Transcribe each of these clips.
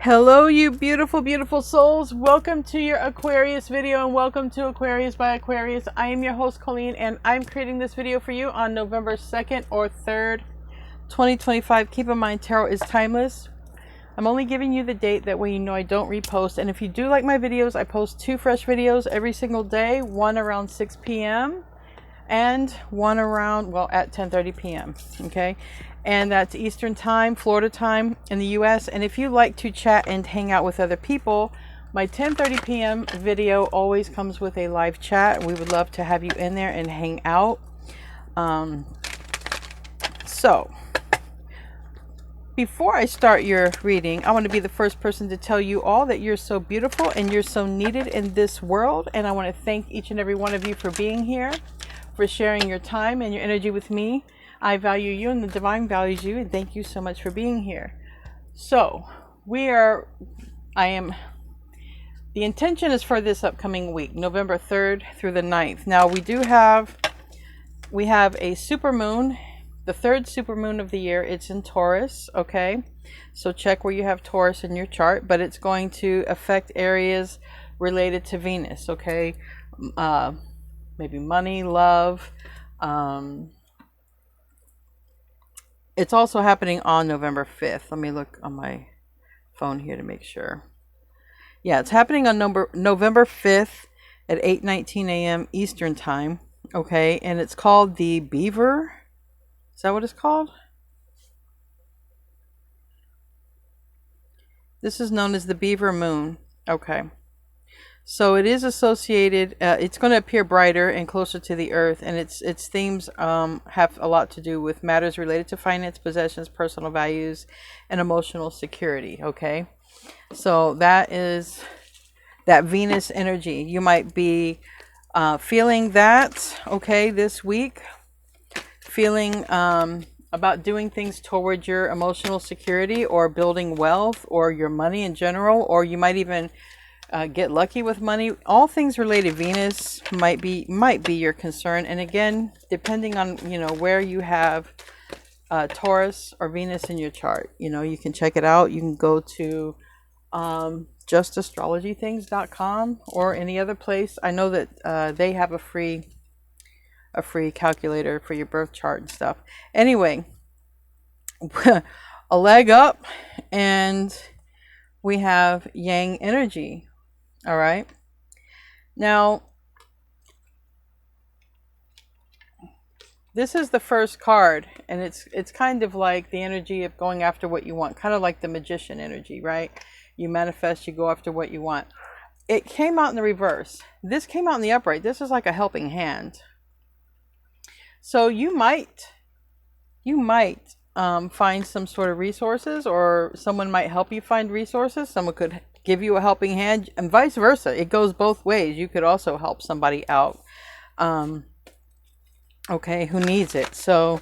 Hello, you beautiful, beautiful souls. Welcome to your Aquarius video and welcome to Aquarius by Aquarius. I am your host, Colleen, and I'm creating this video for you on November 2nd or 3rd, 2025. Keep in mind, tarot is timeless. I'm only giving you the date, that way you know I don't repost. And if you do like my videos, I post 2 fresh videos every single day, one around 6 p.m. and one around, well, at 10:30 p.m. Okay, and that's Eastern time, Florida time in the US. And if you like to chat and hang out with other people, my 10:30 p.m. video always comes with a live chat. We would love to have you in there and hang out. So before I start your reading, I want to be the first person to tell you all that you're so beautiful and you're so needed in this world. And I want to thank each and every one of you for being here, for sharing your time and your energy with me. I value you and the divine values you, and thank you so much for being here. So the intention is for this upcoming week, November 3rd through the 9th. Now we have a super moon, the 3rd super moon of the year. It's in Taurus, okay? So check where you have Taurus in your chart, but it's going to affect areas related to Venus, okay? Maybe money, love. It's also happening on November 5th. Let me look on my phone here to make sure. Yeah, it's happening on November 5th at 8:19 a.m. Eastern time. Okay, and it's called the Beaver. Is that what it's called? This is known as the Beaver Moon. Okay. So it is associated, it's going to appear brighter and closer to the earth, and its themes have a lot to do with matters related to finance, possessions, personal values, and emotional security, okay? So that is that Venus energy. You might be feeling that, okay, this week, feeling about doing things toward your emotional security or building wealth or your money in general, or you might even get lucky with money. All things related Venus might be your concern. And again, depending on where you have Taurus or Venus in your chart, you can check it out. You can go to justastrologythings.com or any other place. I know that they have a free calculator for your birth chart and stuff. Anyway, a leg up, and we have Yang energy. All right. Now, this is the first card, and it's kind of like the energy of going after what you want, kind of like the Magician energy, right? You manifest, you go after what you want. It came out in the reverse. This came out in the upright. This is like a helping hand. So you might find some sort of resources, or someone might help you find resources. Someone could give you a helping hand, and vice versa. It goes both ways. You could also help somebody out, okay, who needs it. So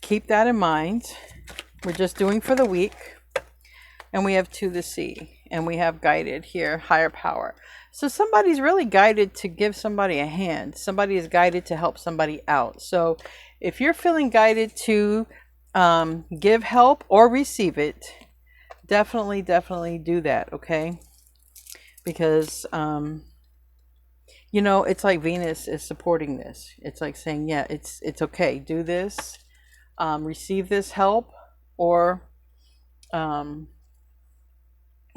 keep that in mind. We're just doing for the week. And we have To the Sea, and we have guided here, higher power. So somebody's really guided to give somebody a hand. Somebody is guided to help somebody out. So if you're feeling guided to give help or receive it, definitely do that, okay? Because it's like Venus is supporting this. It's like saying, yeah, it's okay, do this, receive this help, or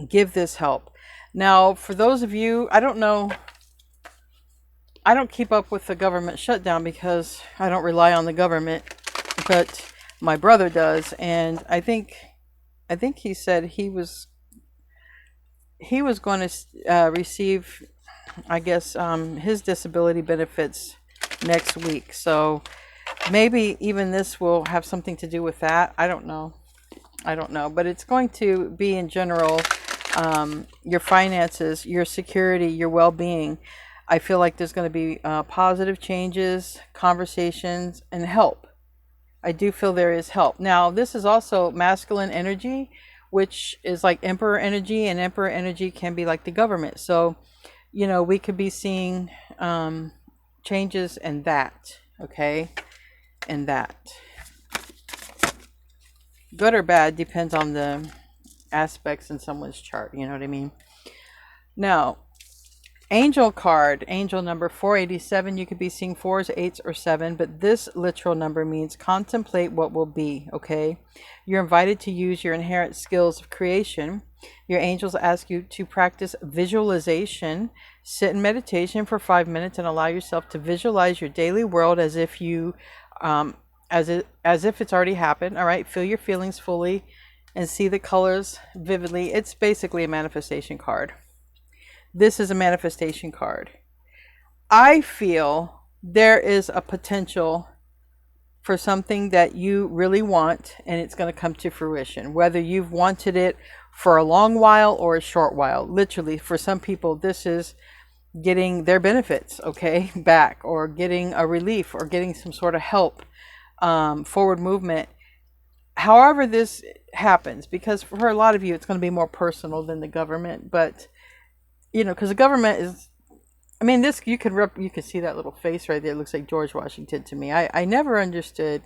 give this help. Now, for those of you, I don't know, I don't keep up with the government shutdown because I don't rely on the government, but my brother does, and I think he said he was going to receive, I guess, his disability benefits next week. So maybe even this will have something to do with that. I don't know, but it's going to be in general, your finances, your security, your well-being. I feel like there's going to be positive changes, conversations, and help. I do feel there is help. Now, this is also masculine energy, which is like emperor energy, and emperor energy can be like the government. So, we could be seeing changes in that, okay? In that. Good or bad depends on the aspects in someone's chart. You know what I mean? Now, angel card, angel number 487. You could be seeing 4s, 8s, or 7, but this literal number means contemplate what will be, okay? You're invited to use your inherent skills of creation. Your angels ask you to practice visualization. Sit in meditation for 5 minutes and allow yourself to visualize your daily world as if you, as if it's already happened. All right, feel your feelings fully and see the colors vividly. It's basically a manifestation card. This is a manifestation card. I feel there is a potential for something that you really want, and it's going to come to fruition, whether you've wanted it for a long while or a short while. Literally, for some people, this is getting their benefits, okay, back, or getting a relief, or getting some sort of help, forward movement. However this happens, because for a lot of you, it's going to be more personal than the government, but you know, because the government is, I mean, this, you could see that little face right there. It looks like George Washington to me. I never understood.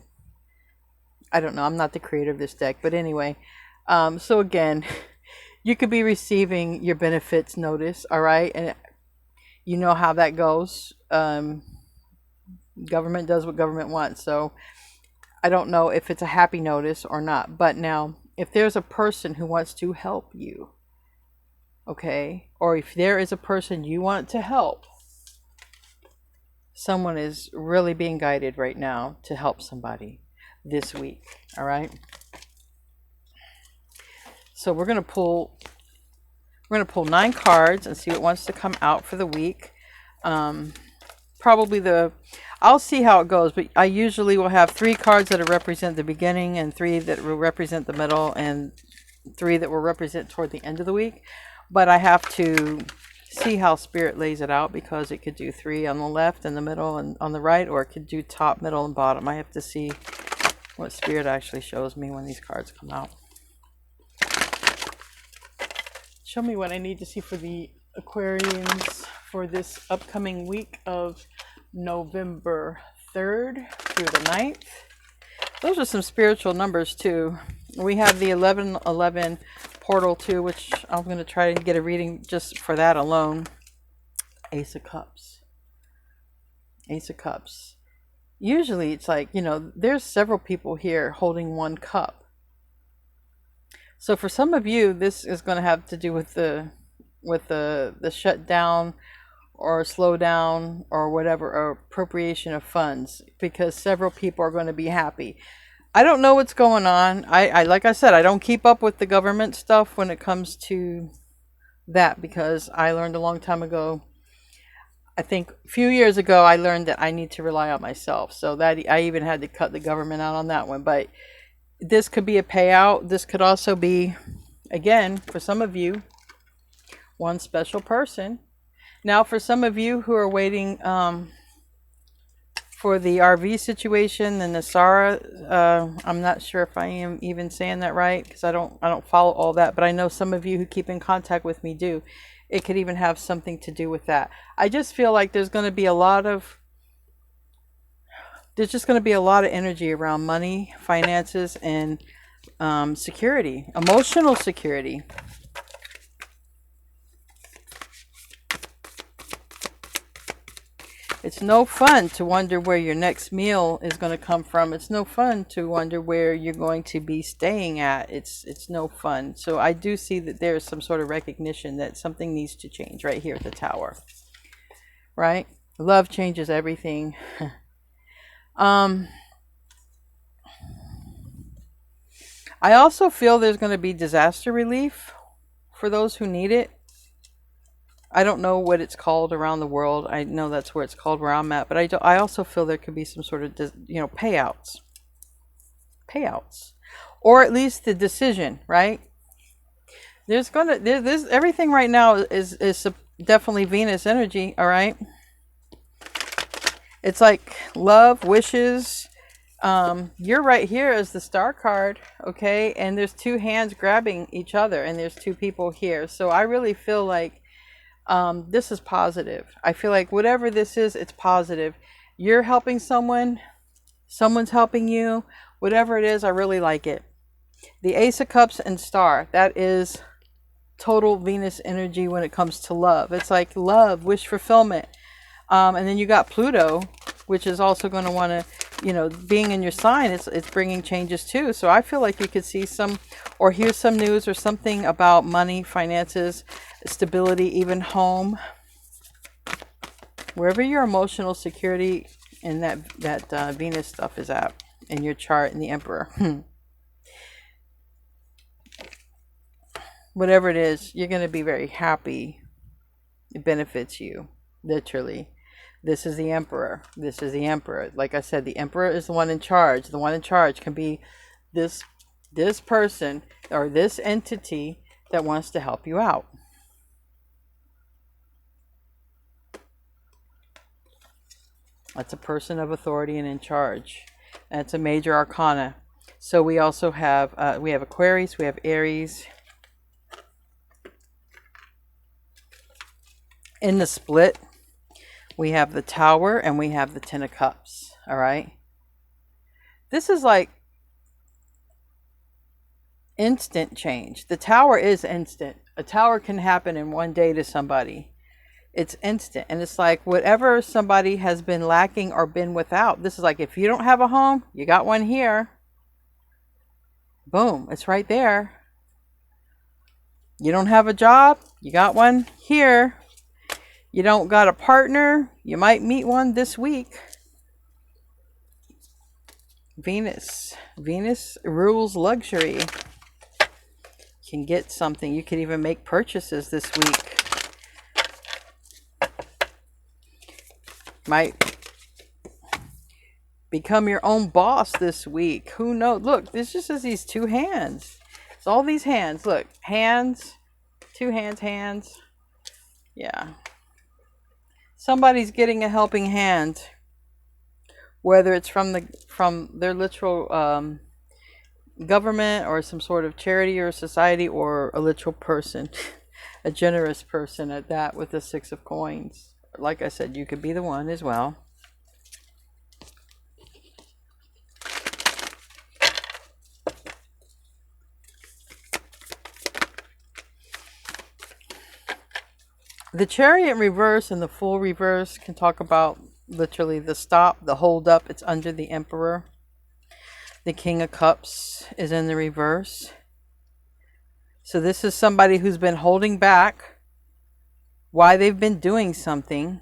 I don't know. I'm not the creator of this deck, but anyway. So again, you could be receiving your benefits notice. All right. And you know how that goes. Government does what government wants. So I don't know if it's a happy notice or not. But now, if there's a person who wants to help you, okay, or if there is a person you want to help, someone is really being guided right now to help somebody this week. All right, so we're going to pull 9 cards and see what wants to come out for the week. Probably I'll see how it goes, but I usually will have 3 cards that represent the beginning, and 3 that will represent the middle, and 3 that will represent toward the end of the week. But I have to see how Spirit lays it out, because it could do 3 on the left and the middle and on the right, or it could do top, middle, and bottom. I have to see what Spirit actually shows me when these cards come out. Show me what I need to see for the Aquarians for this upcoming week of November 3rd through the 9th. Those are some spiritual numbers too. We have the 1111 portal too, which I'm going to try to get a reading just for that alone. Ace of Cups. Ace of Cups. Usually it's like, you know, there's several people here holding one cup. So for some of you, this is going to have to do with the shutdown or slow down or whatever, or appropriation of funds, because several people are going to be happy. I don't know what's going on. I like I said, I don't keep up with the government stuff when it comes to that, because I learned a long time ago, I think a few years ago, I learned that I need to rely on myself. So that I even had to cut the government out on that one. But this could be a payout. This could also be, again, for some of you, one special person. Now, for some of you who are waiting for the RV situation, the Nasara, I'm not sure if I am even saying that right, because I don't follow all that, but I know some of you who keep in contact with me do. It could even have something to do with that. I just feel like there's going to be a lot of energy around money, finances, and security, emotional security. It's no fun to wonder where your next meal is going to come from. It's no fun to wonder where you're going to be staying at. It's no fun. So I do see that there's some sort of recognition that something needs to change right here at the Tower. Right? Love changes everything. I also feel there's going to be disaster relief for those who need it. I don't know what it's called around the world. I know that's where it's called where I'm at, but I also feel there could be some sort of, payouts, or at least the decision, right? There's everything right now is definitely Venus energy. All right. It's like love, wishes. You're right here as the star card. Okay. And there's 2 hands grabbing each other, and there's 2 people here. So I really feel like, this is positive. I feel like whatever this is, it's positive. You're helping someone, someone's helping you, whatever it is, I really like it. The Ace of Cups and Star, that is total Venus energy when it comes to love. It's like love, wish fulfillment. And then you got Pluto, which is also going to want to, you know, being in your sign, it's bringing changes too. So I feel like you could see some or hear some news or something about money, finances, stability, even home. Wherever your emotional security and that Venus stuff is at in your chart in the Emperor. Whatever it is, you're going to be very happy. It benefits you, literally. This is the Emperor. This is the Emperor. Like I said, the Emperor is the one in charge. The one in charge can be this person or this entity that wants to help you out. That's a person of authority and in charge. That's a major arcana. So we also have Aquarius, we have Aries. In the split, we have the Tower and we have the Ten of Cups. All right. This is like instant change. The Tower is instant. A tower can happen in one day to somebody. It's instant. And it's like whatever somebody has been lacking or been without. This is like if you don't have a home, you got one here. Boom. It's right there. You don't have a job, you got one here. You don't got a partner, you might meet one this week. Venus rules luxury. You can get something. You could even make purchases this week. Might become your own boss this week. Who knows? Look, this just is these two hands. It's all these hands. Look, hands, two hands, hands. Yeah. Somebody's getting a helping hand. Whether it's from their literal government or some sort of charity or society or a literal person, a generous person at that with the Six of Coins. Like I said, you could be the one as well. The Chariot reverse and the Fool reverse can talk about literally the stop, the hold up. It's under the Emperor. The King of Cups is in the reverse. So this is somebody who's been holding back. Why they've been doing something.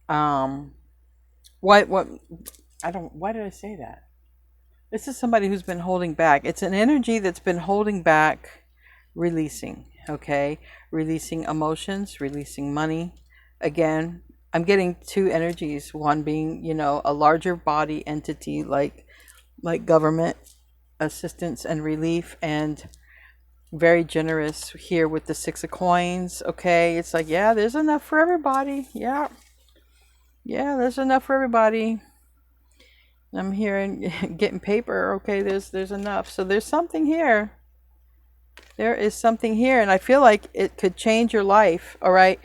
Why did I say that? This is somebody who's been holding back. It's an energy that's been holding back, releasing, okay? Releasing emotions, releasing money. Again, I'm getting two energies. One being, you know, a larger body entity like government assistance and relief, and very generous here with the Six of Coins. Okay, it's like, yeah, there's enough for everybody. Yeah, there's enough for everybody. I'm here and getting paper. Okay, there's enough. So there's something here. There is something here, and I feel like it could change your life. All right.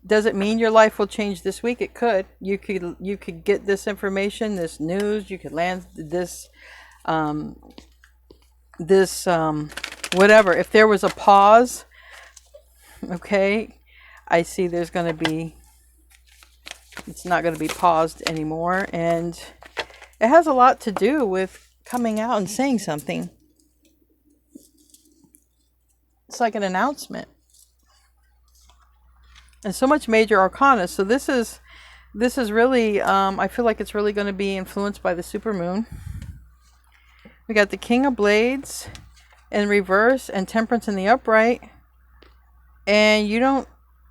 Does it mean your life will change this week? It could. You could get this information, this news. You could land this whatever. If there was a pause, okay, I see there's going to be. It's not going to be paused anymore, and it has a lot to do with coming out and saying something. It's like an announcement. And so much major arcana. So this is really, I feel like it's really going to be influenced by the supermoon. We got the King of Blades in reverse and Temperance in the upright. And you don't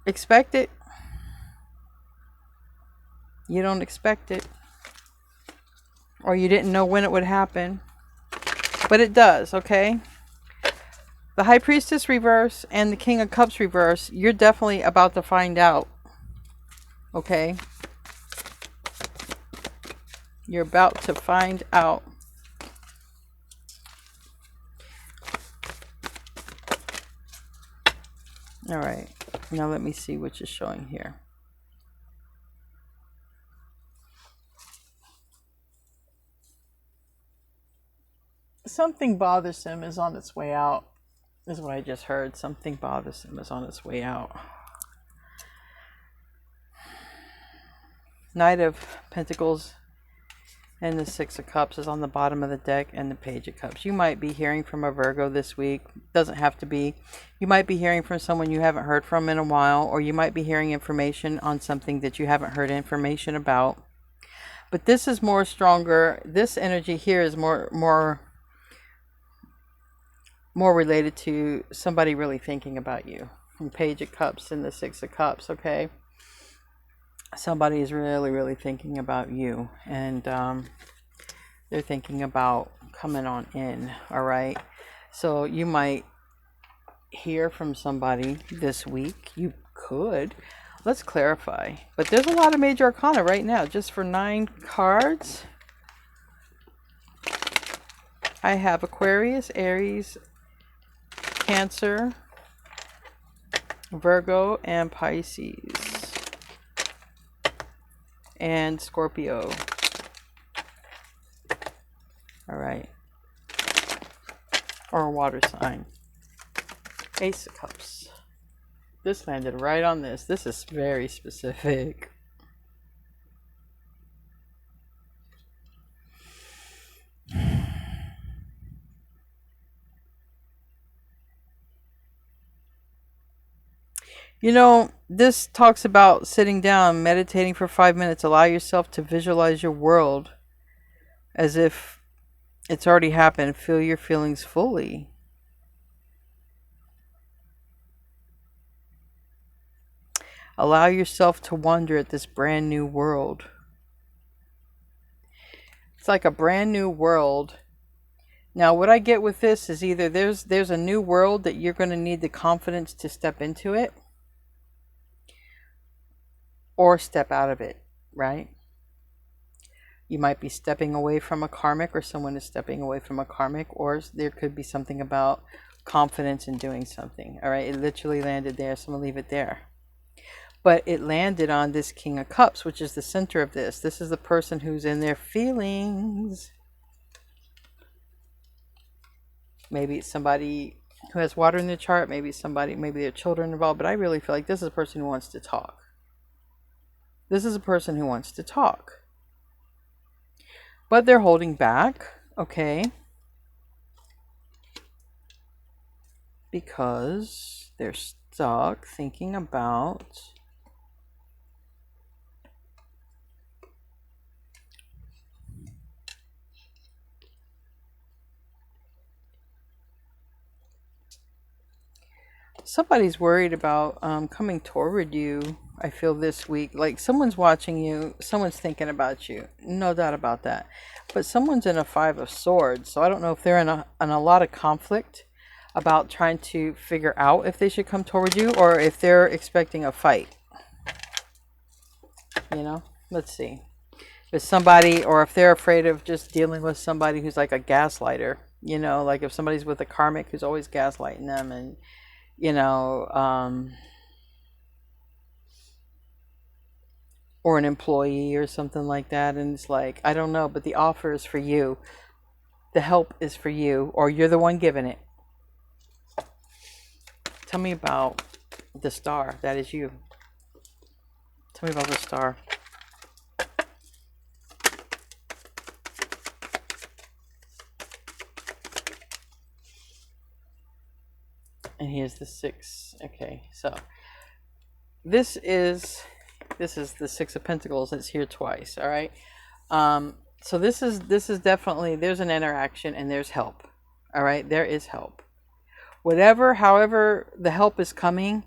expect it. You don't expect it. Or you didn't know when it would happen. But it does, okay? The High Priestess reverse and the King of Cups reverse, you're definitely about to find out. Okay? You're about to find out. All right. Now let me see what you're showing here. something bothersome is on its way out. This is what I just heard. Something bothersome is on its way out. Knight of Pentacles and the Six of Cups is on the bottom of the deck, and the Page of Cups. You might be hearing from a Virgo this week. Doesn't have to be. You might be hearing from someone you haven't heard from in a while, or you might be hearing information on something that you haven't heard information about. But this is more stronger. This energy here is more related to somebody really thinking about you. From Page of Cups and the Six of Cups, okay? Somebody is really thinking about you, and they're thinking about coming on in. All right, so you might hear from somebody this week. You could. Let's clarify, but there's a lot of major arcana right now just for 9 cards. I have Aquarius, Aries, Cancer, Virgo, and Pisces, and Scorpio. All right. Or a water sign. Ace of Cups. This landed right on this. This is very specific. You know, this talks about sitting down, meditating for 5 minutes. Allow yourself to visualize your world as if it's already happened. Feel your feelings fully. Allow yourself to wonder at this brand new world. It's like a brand new world. Now, what I get with this is either there's a new world that you're going to need the confidence to step into it, or step out of it, right? You might be stepping away from a karmic, or someone is stepping away from a karmic, or there could be something about confidence in doing something. All right, it literally landed there, so I'm going to leave it there. But it landed on this King of Cups, which is the center of this. This is the person who's in their feelings. Maybe it's somebody who has water in their chart. Maybe somebody, maybe their children involved. But I really feel like this is a person who wants to talk. This is a person who wants to talk. But they're holding back, okay? Because they're stuck thinking about somebody's worried about coming toward you. I feel this week, like someone's watching you, someone's thinking about you, no doubt about that. But someone's in a 5 of Swords, so I don't know if they're in a lot of conflict about trying to figure out if they should come toward you, or if they're expecting a fight. You know, let's see. If somebody, or if they're afraid of just dealing with somebody who's like a gaslighter, you know, like if somebody's with a karmic who's always gaslighting them, and you know, or an employee or something like that, and it's like, I don't know, but the offer is for you, the help is for you, or you're the one giving it. Tell me about the star. That is you. Tell me about the star. And here's the 6. Okay, so this is the 6 of Pentacles. It's here twice. All right. So this is definitely, there's an interaction and there's help. All right, there is help. However the help is coming,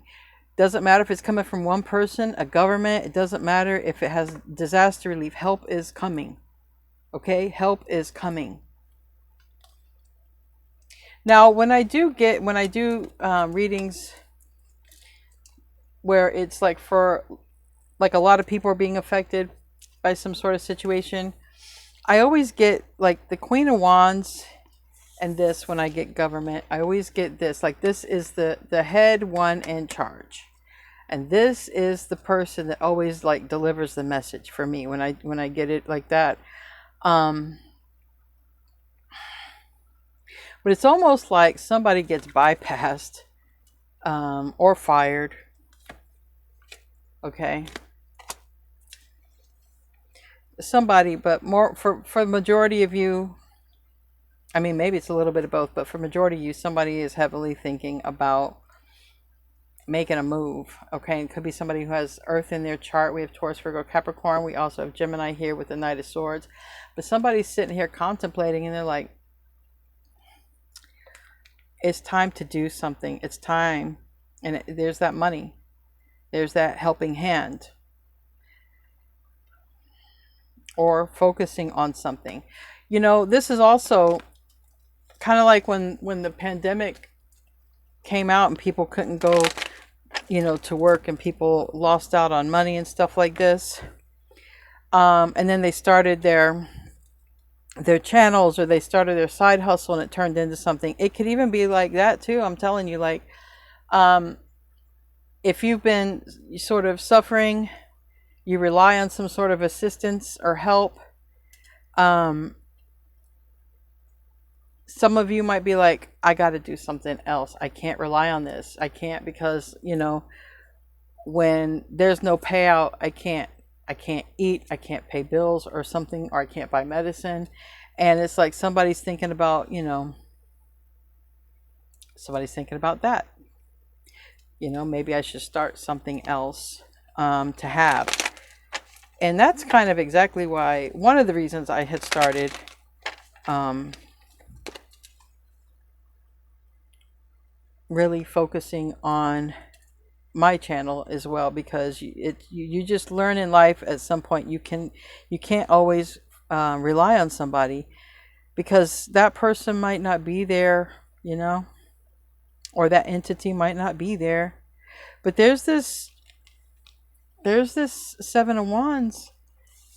doesn't matter if it's coming from one person, a government. It doesn't matter if it has disaster relief. Help is coming. Okay, help is coming. Now, when I do readings where it's like for like a lot of people are being affected by some sort of situation, I always get like the Queen of Wands, and this, when I get government, I always get this, like this is the head one in charge, and this is the person that always like delivers the message for me when I get it like that. But it's almost like somebody gets bypassed, or fired. Okay. Somebody, but more for the majority of you, I mean, maybe it's a little bit of both, but for majority of you, somebody is heavily thinking about making a move. Okay. It could be somebody who has Earth in their chart. We have Taurus, Virgo, Capricorn. We also have Gemini here with the Knight of Swords. But somebody's sitting here contemplating and they're like, it's time to do something. It's time. And there's that money. There's that helping hand. Or focusing on something. You know, this is also kind of like when the pandemic came out and people couldn't go, you know, to work, and people lost out on money and stuff like this. And then they started their channels, or they started their side hustle, and it turned into something. It could even be like that too. I'm telling you, like, if you've been sort of suffering, you rely on some sort of assistance or help. Some of you might be like, I got to do something else. I can't rely on this. I can't, because, you know, when there's no payout, I can't eat, I can't pay bills or something, or I can't buy medicine. And it's like somebody's thinking about, you know, somebody's thinking about that. You know, maybe I should start something else to have. And that's kind of exactly why, one of the reasons I had started really focusing on my channel as well, because you just learn in life at some point you can't always rely on somebody, because that person might not be there, you know, or that entity might not be there. But there's this Seven of Wands,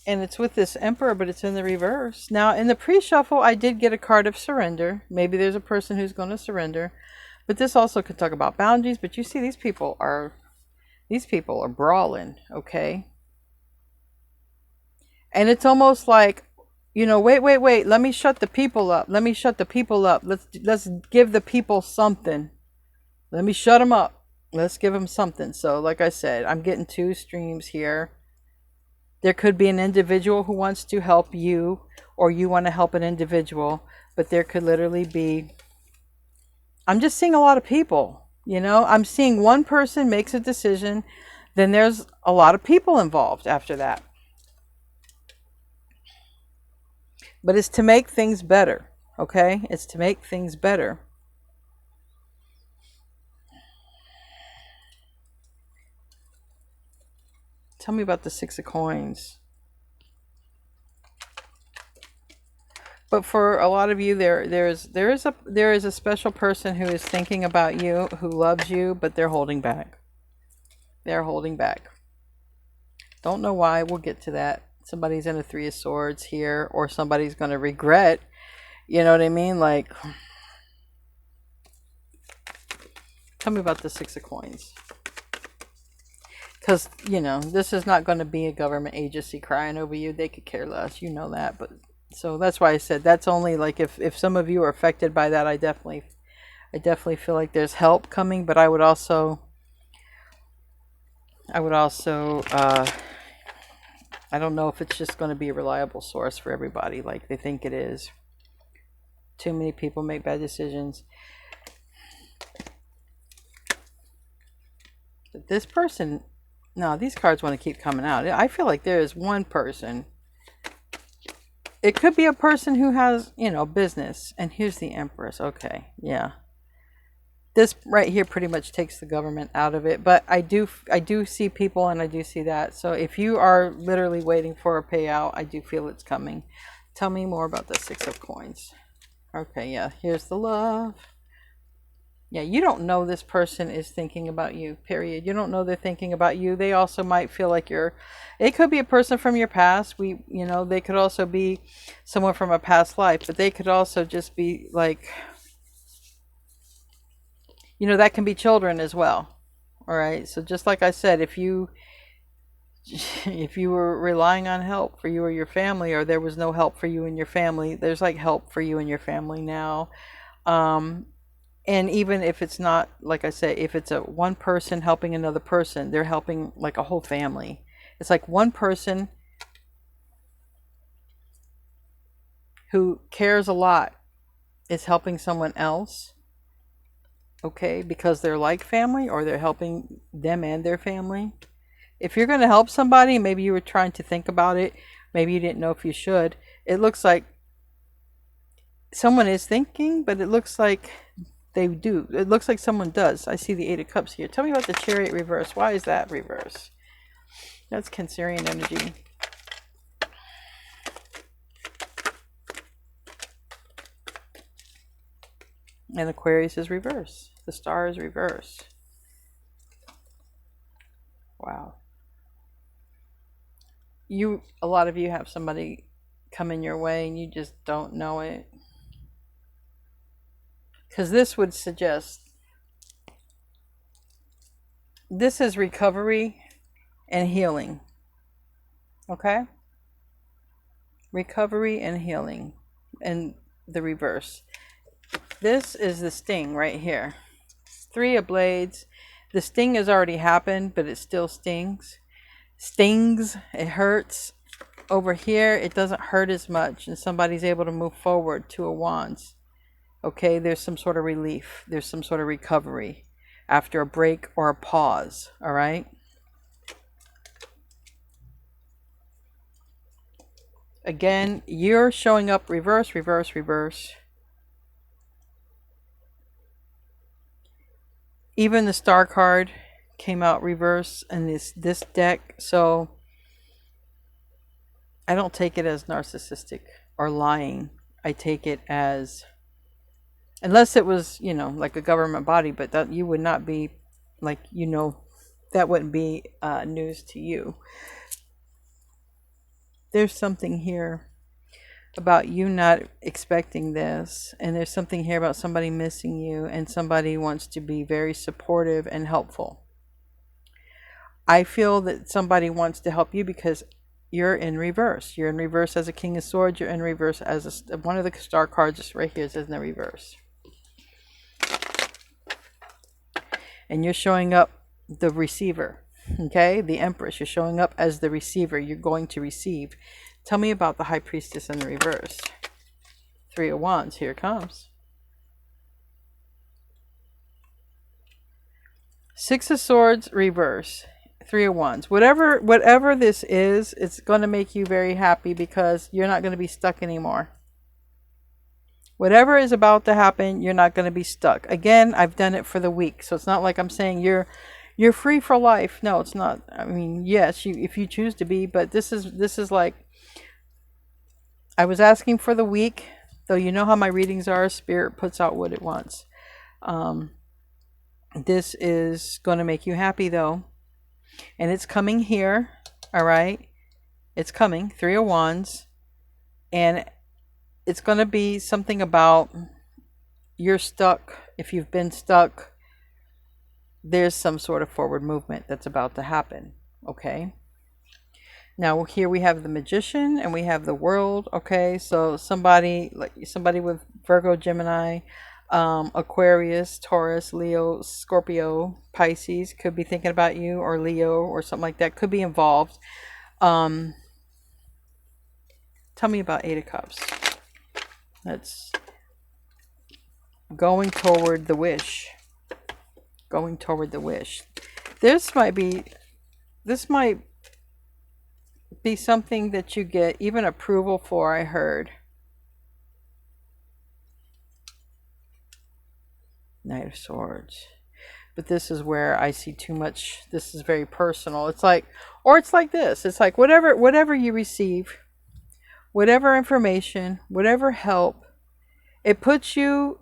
and it's with this Emperor, but it's in the reverse. Now in the pre-shuffle I did get a card of surrender. Maybe there's a person who's going to surrender. But this also could talk about boundaries. But you see, these people are brawling, okay? And it's almost like, you know, wait. Let me shut the people up. Let's give the people something. Let me shut them up. Let's give them something. So, like I said, I'm getting two streams here. There could be an individual who wants to help you, or you want to help an individual. But there could literally be, I'm just seeing a lot of people, you know. I'm seeing one person makes a decision, then there's a lot of people involved after that. But it's to make things better, okay? It's to make things better. Tell me about the Six of Coins. But for a lot of you, there is a special person who is thinking about you, who loves you, but they're holding back. They're holding back. Don't know why. We'll get to that. Somebody's in a Three of Swords here, or somebody's going to regret. You know what I mean? Like, tell me about the Six of Coins. Because, you know, this is not going to be a government agency crying over you. They could care less. You know that. But so that's why I said that's only like if some of you are affected by that. I definitely feel like there's help coming. But I would also I don't know if it's just going to be a reliable source for everybody like they think it is. Too many people make bad decisions. But this person, no, these cards want to keep coming out. I feel like there is one person. It could be a person who has, you know, business. And here's the Empress. Okay, yeah. This right here pretty much takes the government out of it. But I do see people, and I do see that. So if you are literally waiting for a payout, I do feel it's coming. Tell me more about the Six of Coins. Okay, yeah. Here's the love. Yeah, you don't know this person is thinking about you, period. You don't know they're thinking about you. They also might feel like it could be a person from your past. They could also be someone from a past life, but they could also just be like, that can be children as well. All right. So just like I said, if you were relying on help for you or your family, or there was no help for you and your family, there's like help for you and your family now. And even if it's not, like I say, if it's a one person helping another person, they're helping like a whole family. It's like one person who cares a lot is helping someone else, okay, because they're like family, or they're helping them and their family. If you're going to help somebody, maybe you were trying to think about it, maybe you didn't know if you should. It looks like someone is thinking, but it looks like they do. It looks like someone does. I see the Eight of Cups here. Tell me about the Chariot reverse. Why is that reverse? That's Cancerian energy. And Aquarius is reverse. The Star is reverse. Wow. A lot of you have somebody coming your way and you just don't know it. Because this would suggest this is recovery and healing. Okay? Recovery and healing. And the reverse. This is the sting right here. Three of Blades. The sting has already happened, but it still stings. Stings. It hurts. Over here, it doesn't hurt as much, and somebody's able to move forward. Two of Wands. Okay, there's some sort of relief. There's some sort of recovery after a break or a pause. All right? Again, you're showing up reverse, reverse, reverse. Even the Star card came out reverse in this deck. So I don't take it as narcissistic or lying. I take it as, unless it was, like a government body, but that you would not be like, that wouldn't be news to you. There's something here about you not expecting this, and there's something here about somebody missing you, and somebody wants to be very supportive and helpful. I feel that somebody wants to help you because you're in reverse. You're in reverse as a King of Swords. You're in reverse as one of the Star cards right here is in the reverse. And you're showing up the receiver. Okay, the Empress. You're showing up as the receiver. You're going to receive. Tell me about the High Priestess in the reverse. Three of Wands. Here it comes. Six of Swords reverse. Three of Wands. Whatever this is, it's going to make you very happy because you're not going to be stuck anymore. Whatever is about to happen, you're not going to be stuck. Again, I've done it for the week, so it's not like I'm saying you're free for life. No, it's not. I mean, yes, if you choose to be, but this is like, I was asking for the week, though you know how my readings are. Spirit puts out what it wants. This is going to make you happy, though. And it's coming here. All right. It's coming. Three of Wands. And it's going to be something about you're stuck. If you've been stuck, there's some sort of forward movement that's about to happen. Okay. Now here we have the Magician and we have the World. Okay, so somebody with Virgo, Gemini, Aquarius, Taurus, Leo, Scorpio, Pisces could be thinking about you, or Leo or something like that could be involved. Tell me about Eight of Cups. That's going toward the wish. Going toward the wish. This might be something that you get even approval for, I heard. Knight of Swords. But this is where I see too much. This is very personal. It's like, or it's like this. It's like whatever you receive, whatever information, whatever help, it puts you,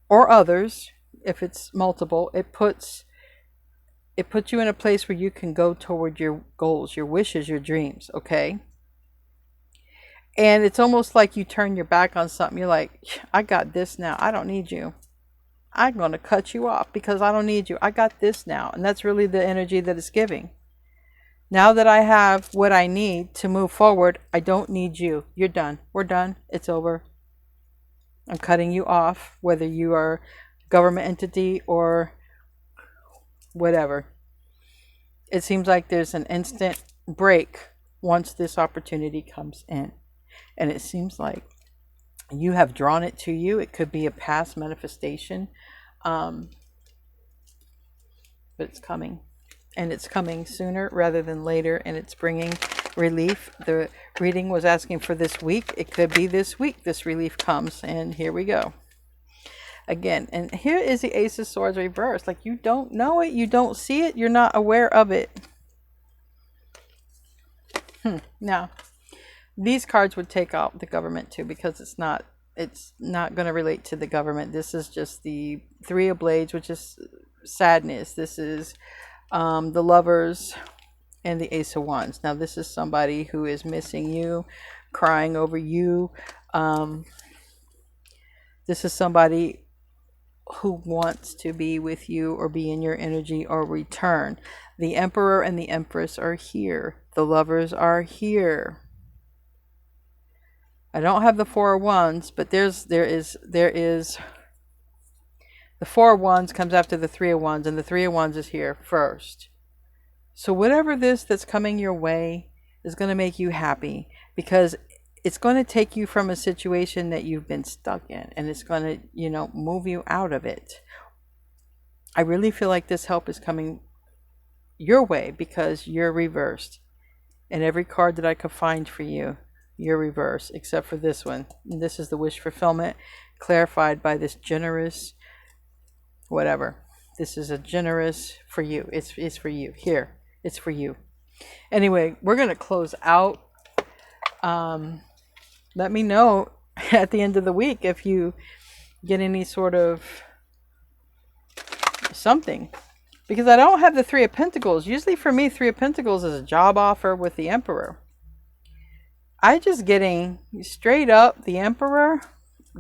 or others, if it's multiple, it puts you in a place where you can go toward your goals, your wishes, your dreams, okay? And it's almost like you turn your back on something. You're like, I got this now. I don't need you. I'm going to cut you off because I don't need you. I got this now. And that's really the energy that it's giving. Now that I have what I need to move forward, I don't need you. You're done. We're done. It's over. I'm cutting you off, whether you are government entity or whatever. It seems like there's an instant break once this opportunity comes in. And it seems like you have drawn it to you. It could be a past manifestation, but it's coming. And it's coming sooner rather than later, and it's bringing relief. The reading was asking for this week. It could be this week this relief comes, and here we go. Again, and here is the Ace of Swords reversed. Like, you don't know it, you don't see it, you're not aware of it. Now, these cards would take out the government too, because it's not going to relate to the government. This is just the Three of Blades, which is sadness. This is the Lovers and the Ace of Wands. Now, this is somebody who is missing you, crying over you. This is somebody who wants to be with you or be in your energy or return. The Emperor and the Empress are here. The Lovers are here. I don't have the Four of Wands, but there is the Four of Wands comes after the Three of Wands, and the Three of Wands is here first. So whatever that's coming your way is going to make you happy, because it's going to take you from a situation that you've been stuck in, and it's going to, move you out of it. I really feel like this help is coming your way because you're reversed. And every card that I could find for you, you're reversed, except for this one. And this is the wish fulfillment, clarified by this generous, whatever. This is a generous for you. It's for you. Here, it's for you. Anyway, we're going to close out. Let me know at the end of the week if you get any sort of something. Because I don't have the Three of Pentacles. Usually for me, Three of Pentacles is a job offer with the Emperor. I just getting straight up the Emperor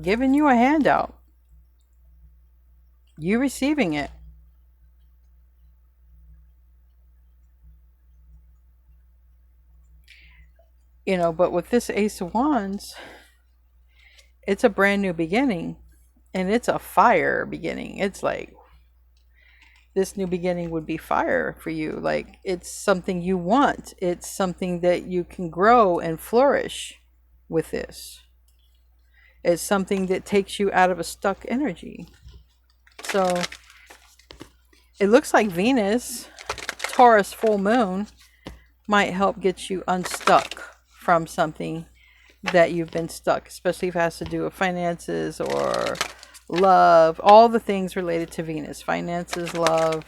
giving you a handout. You receiving it. But with this Ace of Wands, it's a brand new beginning. And it's a fire beginning. It's like, this new beginning would be fire for you. Like, it's something you want. It's something that you can grow and flourish with this. It's something that takes you out of a stuck energy. So, it looks like Venus, Taurus full moon, might help get you unstuck from something that you've been stuck, especially if it has to do with finances or love, all the things related to Venus. Finances, love,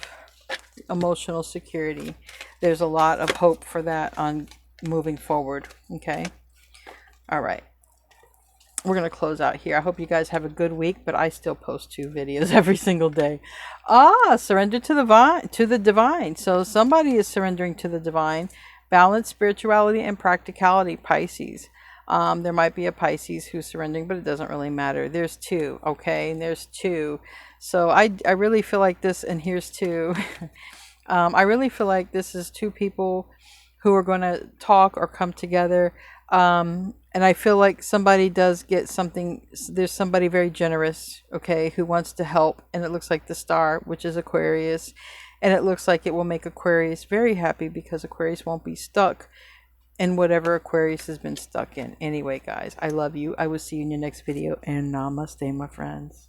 emotional security. There's a lot of hope for that on moving forward. Okay. All right. We're going to close out here. I hope you guys have a good week, but I still post 2 videos every single day. Surrender to the divine. So somebody is surrendering to the divine. Balance, spirituality, and practicality, Pisces. There might be a Pisces who's surrendering, but it doesn't really matter. There's 2, okay? And there's 2. So I really feel like this, and here's 2. I really feel like this is 2 people who are going to talk or come together. And I feel like somebody does get something. There's somebody very generous, okay, who wants to help. And it looks like the star, which is Aquarius. And it looks like it will make Aquarius very happy, because Aquarius won't be stuck in whatever Aquarius has been stuck in. Anyway, guys, I love you. I will see you in your next video, and namaste, my friends.